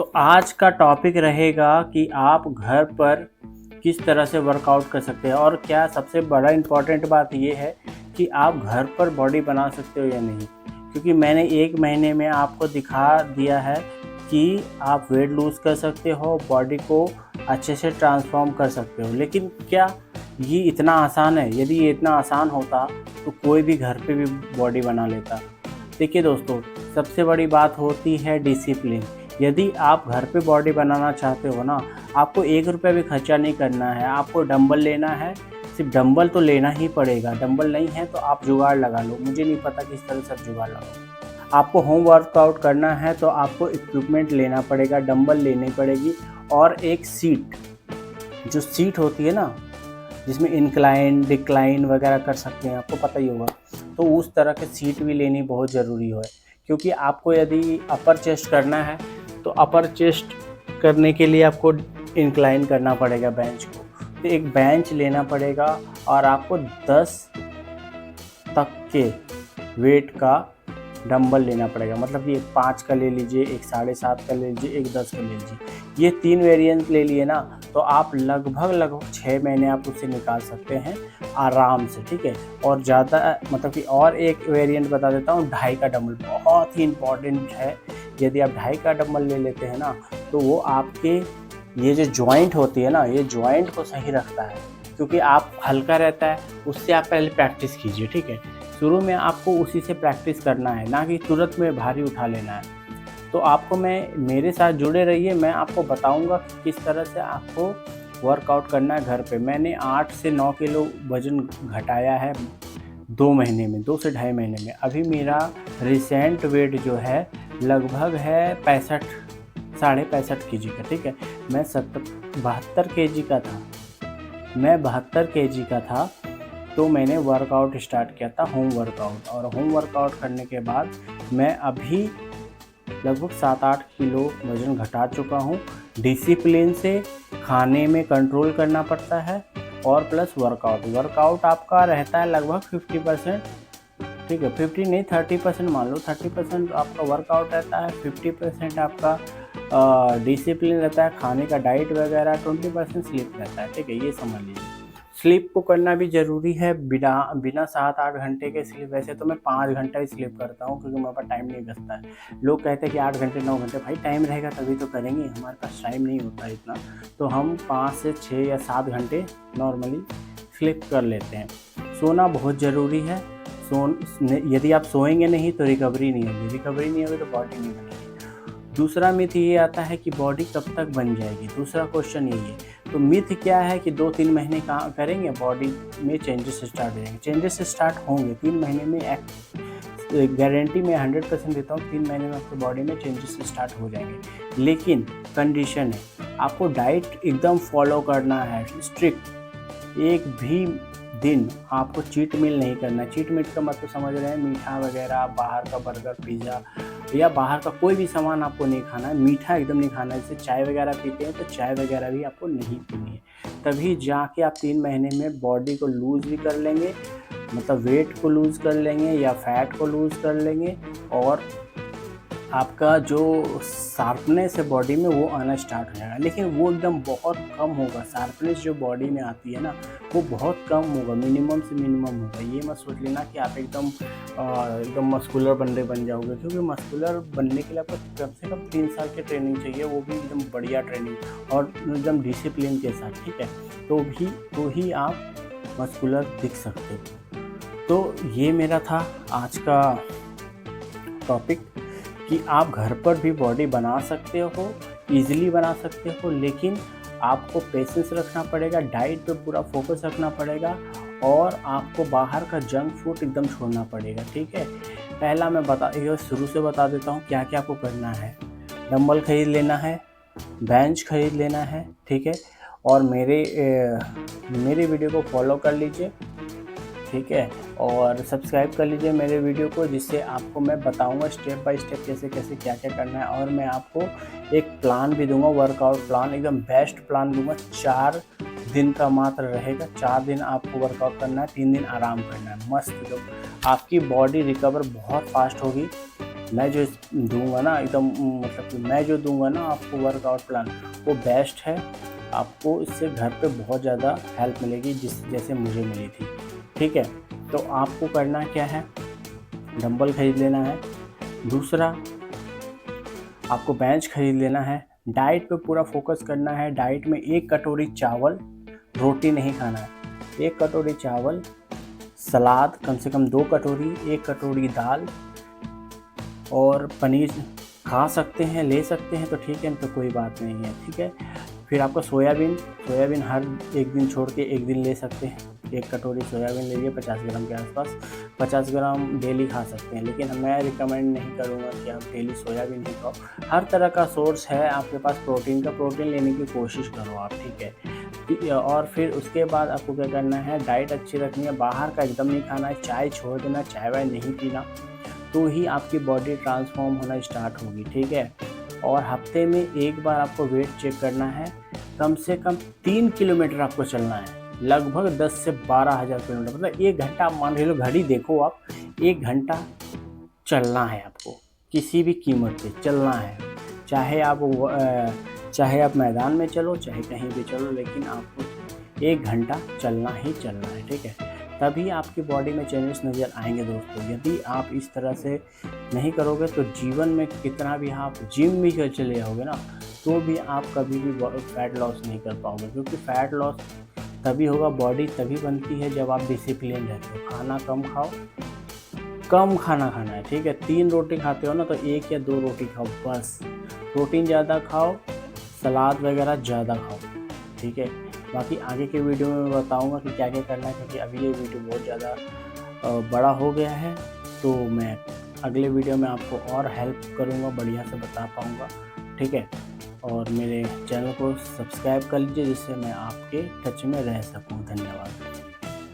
तो आज का टॉपिक रहेगा कि आप घर पर किस तरह से वर्कआउट कर सकते हैं और क्या सबसे बड़ा इम्पॉर्टेंट बात ये है कि आप घर पर बॉडी बना सकते हो या नहीं। क्योंकि मैंने 1 महीने में आपको दिखा दिया है कि आप वेट लूज़ कर सकते हो, बॉडी को अच्छे से ट्रांसफॉर्म कर सकते हो। लेकिन क्या ये इतना आसान है? यदि ये इतना आसान होता तो कोई भी घर पे भी बॉडी बना लेता। देखिए दोस्तों, सबसे बड़ी बात होती है डिसिप्लिन। यदि आप घर पे बॉडी बनाना चाहते हो ना, आपको 1 रुपया भी खर्चा नहीं करना है। आपको डंबल लेना है, सिर्फ डंबल तो लेना ही पड़ेगा। डंबल नहीं है तो आप जुगाड़ लगा लो, मुझे नहीं पता किस तरह से जुगाड़ लगाओ। आपको होम वर्कआउट करना है तो आपको इक्विपमेंट लेना पड़ेगा, डंबल लेनी पड़ेगी और एक सीट, जो सीट होती है ना जिसमें इंक्लाइन डिक्लाइन वगैरह कर सकते हैं, आपको पता ही होगा। तो उस तरह के सीट भी लेनी बहुत ज़रूरी है, क्योंकि आपको यदि अपर चेस्ट करना है तो अपर चेस्ट करने के लिए आपको इंक्लाइन करना पड़ेगा बेंच को। तो एक बेंच लेना पड़ेगा और आपको 10 तक के वेट का डंबल लेना पड़ेगा। मतलब कि एक 5 का ले लीजिए, एक 7.5 का ले लीजिए, एक 10 का ले लीजिए। ये 3 वेरिएंट ले लिए ना तो आप लगभग 6 महीने आप उससे निकाल सकते हैं आराम से, ठीक है। और ज़्यादा मतलब कि और एक वेरिएंट बता देता हूँ, 2.5 का डंबल बहुत ही इम्पॉर्टेंट है। यदि आप 2.5 का डंबल ले लेते हैं ना तो वो आपके ये जो जॉइंट होती है ना, ये जॉइंट को सही रखता है, क्योंकि आप हल्का रहता है। उससे आप पहले प्रैक्टिस कीजिए, ठीक है। शुरू में आपको उसी से प्रैक्टिस करना है, ना कि तुरंत में भारी उठा लेना है। तो आपको मेरे साथ जुड़े रहिए, मैं आपको बताऊंगा कि किस तरह से आपको वर्कआउट करना है घर पे। मैंने 8 से 9 किलो वज़न घटाया है 2 महीने में, 2 से ढाई महीने में। अभी मेरा रिसेंट वेट जो है लगभग है 65 साढ़े 65 केजी का, ठीक है। मैं 72 केजी का था, मैं 72 केजी का था। तो मैंने वर्कआउट स्टार्ट किया था, होम वर्कआउट। और होम वर्कआउट करने के बाद मैं अभी लगभग 7-8 किलो वज़न घटा चुका हूँ। डिसिप्लिन से खाने में कंट्रोल करना पड़ता है और प्लस वर्कआउट आपका रहता है लगभग 50%, ठीक है। 50 नहीं, 30% मान लो। 30% आपका वर्कआउट रहता है, 50% आपका डिसिप्लिन रहता है खाने का, डाइट वगैरह, 20% स्लीप रहता है, ठीक है। ये समझ लीजिए। स्लीप को करना भी ज़रूरी है, बिना 7-8 घंटे के स्लीप। वैसे तो मैं 5 घंटा ही स्लीप करता हूँ, क्योंकि मेरे पास टाइम नहीं बचता है। लोग कहते हैं कि 8 घंटे 9 घंटे, भाई टाइम रहेगा तभी तो करेंगे, हमारे पास टाइम नहीं होता इतना। तो हम 5 से 6 या 7 घंटे नॉर्मली स्लीप कर लेते हैं। सोना बहुत ज़रूरी है। यदि आप सोएंगे नहीं तो रिकवरी नहीं होगी तो बॉडी नहीं बनेगी। दूसरा मिथ ये आता है कि बॉडी कब तक बन जाएगी, दूसरा क्वेश्चन यही है। तो मिथ क्या है कि 2-3 महीने काम करेंगे बॉडी में चेंजेस स्टार्ट हो जाएंगे। चेंजेस स्टार्ट होंगे 3 महीने में, गारंटी मैं 100% देता हूँ। 3 महीने में आपकी बॉडी में चेंजेस स्टार्ट हो जाएंगे। लेकिन कंडीशन है, आपको डाइट एकदम फॉलो करना है स्ट्रिक्ट। एक भी दिन आपको चीट मील नहीं करना। चीट मील का मतलब समझ रहे हैं, मीठा वगैरह, बाहर का बर्गर पिज़्ज़ा या बाहर का कोई भी सामान आपको नहीं खाना है। मीठा एकदम नहीं खाना है। जैसे चाय वगैरह पीते हैं तो चाय वगैरह भी आपको नहीं पीनी है। तभी जाके आप 3 महीने में बॉडी को लूज़ भी कर लेंगे, मतलब वेट को लूज़ कर लेंगे या फैट को लूज़ कर लेंगे। और आपका जो शार्पनेस है बॉडी में वो आना स्टार्ट हो जाएगा। लेकिन वो एकदम बहुत कम होगा। शार्पनेस जो बॉडी में आती है ना वो बहुत कम होगा, मिनिमम से मिनिमम होगा। ये मत सोच लेना कि आप एकदम मस्कुलर बन जाओगे, क्योंकि मस्कुलर बनने के लिए आपको कम से कम 3 साल की ट्रेनिंग चाहिए, वो भी एकदम बढ़िया ट्रेनिंग और एकदम डिसिप्लिन के साथ, ठीक है। तो ही आप मस्कुलर दिख सकते हो। तो ये मेरा था आज का टॉपिक कि आप घर पर भी बॉडी बना सकते हो, ईज़िली बना सकते हो। लेकिन आपको पेशेंस रखना पड़ेगा, डाइट पे पूरा फोकस रखना पड़ेगा और आपको बाहर का जंक फूड एकदम छोड़ना पड़ेगा, ठीक है। पहला मैं शुरू से बता देता हूँ क्या क्या आपको करना है। डंबल खरीद लेना है, बेंच खरीद लेना है, ठीक है। और मेरे वीडियो को फॉलो कर लीजिए, ठीक है। और सब्सक्राइब कर लीजिए मेरे वीडियो को, जिससे आपको मैं बताऊंगा स्टेप बाय स्टेप कैसे कैसे क्या क्या करना है। और मैं आपको एक प्लान भी दूंगा, वर्कआउट प्लान, एकदम बेस्ट प्लान दूंगा। 4 दिन का मात्र रहेगा। 4 दिन आपको वर्कआउट करना है, 3 दिन आराम करना है। मस्त एकदम आपकी बॉडी रिकवर बहुत फास्ट होगी। मैं जो दूंगा ना एकदम मतलब कि मैं जो दूंगा ना आपको वर्कआउट प्लान वो बेस्ट है। आपको इससे घर पे बहुत ज़्यादा हेल्प मिलेगी जैसे मुझे मिली थी। ठीक है, तो आपको करना क्या है, डंबल खरीद लेना है। दूसरा, आपको बेंच खरीद लेना है। डाइट पे पूरा फोकस करना है। डाइट में 1 कटोरी चावल, रोटी नहीं खाना है। 1 कटोरी चावल, सलाद कम से कम 2 कटोरी, 1 कटोरी दाल और पनीर खा सकते हैं, ले सकते हैं तो ठीक है, तो कोई बात नहीं है। ठीक है, फिर आपको सोयाबीन हर एक दिन छोड़ के एक दिन ले सकते हैं। 1 कटोरी सोयाबीन लीजिए 50 ग्राम के आसपास, 50 ग्राम डेली खा सकते हैं, लेकिन मैं रिकमेंड नहीं करूँगा कि आप डेली सोयाबीन ही खाओ। हर तरह का सोर्स है आपके पास प्रोटीन का, प्रोटीन लेने की कोशिश करो आप। ठीक है, और फिर उसके बाद आपको क्या करना है, डाइट अच्छी रखनी है। बाहर का एकदम नहीं खाना है, चाय छोड़ देना, चाय वाय नहीं पीना, तो ही आपकी बॉडी ट्रांसफॉर्म होना स्टार्ट होगी। ठीक है, और हफ्ते में एक बार आपको वेट चेक करना है। कम से कम 3 किलोमीटर आपको चलना है, लगभग 10 से 12,000 किलोमीटर, मतलब 1 घंटा आप मान लो, घड़ी देखो आप, 1 घंटा चलना है आपको, किसी भी कीमत पे चलना है। चाहे आप मैदान में चलो, चाहे कहीं भी चलो, लेकिन आपको 1 घंटा चलना ही चलना है। ठीक है, तभी आपकी बॉडी में चेंजेस नज़र आएंगे दोस्तों। यदि आप इस तरह से नहीं करोगे तो जीवन में कितना भी आप जिम भी कर चले जाओगे ना, तो भी आप कभी भी फैट लॉस नहीं कर पाओगे, क्योंकि फैट लॉस तभी होगा, बॉडी तभी बनती है जब आप डिसिप्लिन रहते हो। खाना कम खाओ, कम खाना खाना है। ठीक है, 3 रोटी खाते हो ना तो 1 या 2 रोटी खाओ बस। प्रोटीन ज़्यादा खाओ, सलाद वगैरह ज़्यादा खाओ। ठीक है, बाकी आगे के वीडियो में मैं बताऊंगा कि क्या क्या करना है, क्योंकि अभी ये वीडियो बहुत ज़्यादा बड़ा हो गया है, तो मैं अगले वीडियो में आपको और हेल्प करूंगा, बढ़िया से बता पाऊंगा। ठीक है, और मेरे चैनल को सब्सक्राइब कर लीजिए जिससे मैं आपके टच में रह सकूं। धन्यवाद।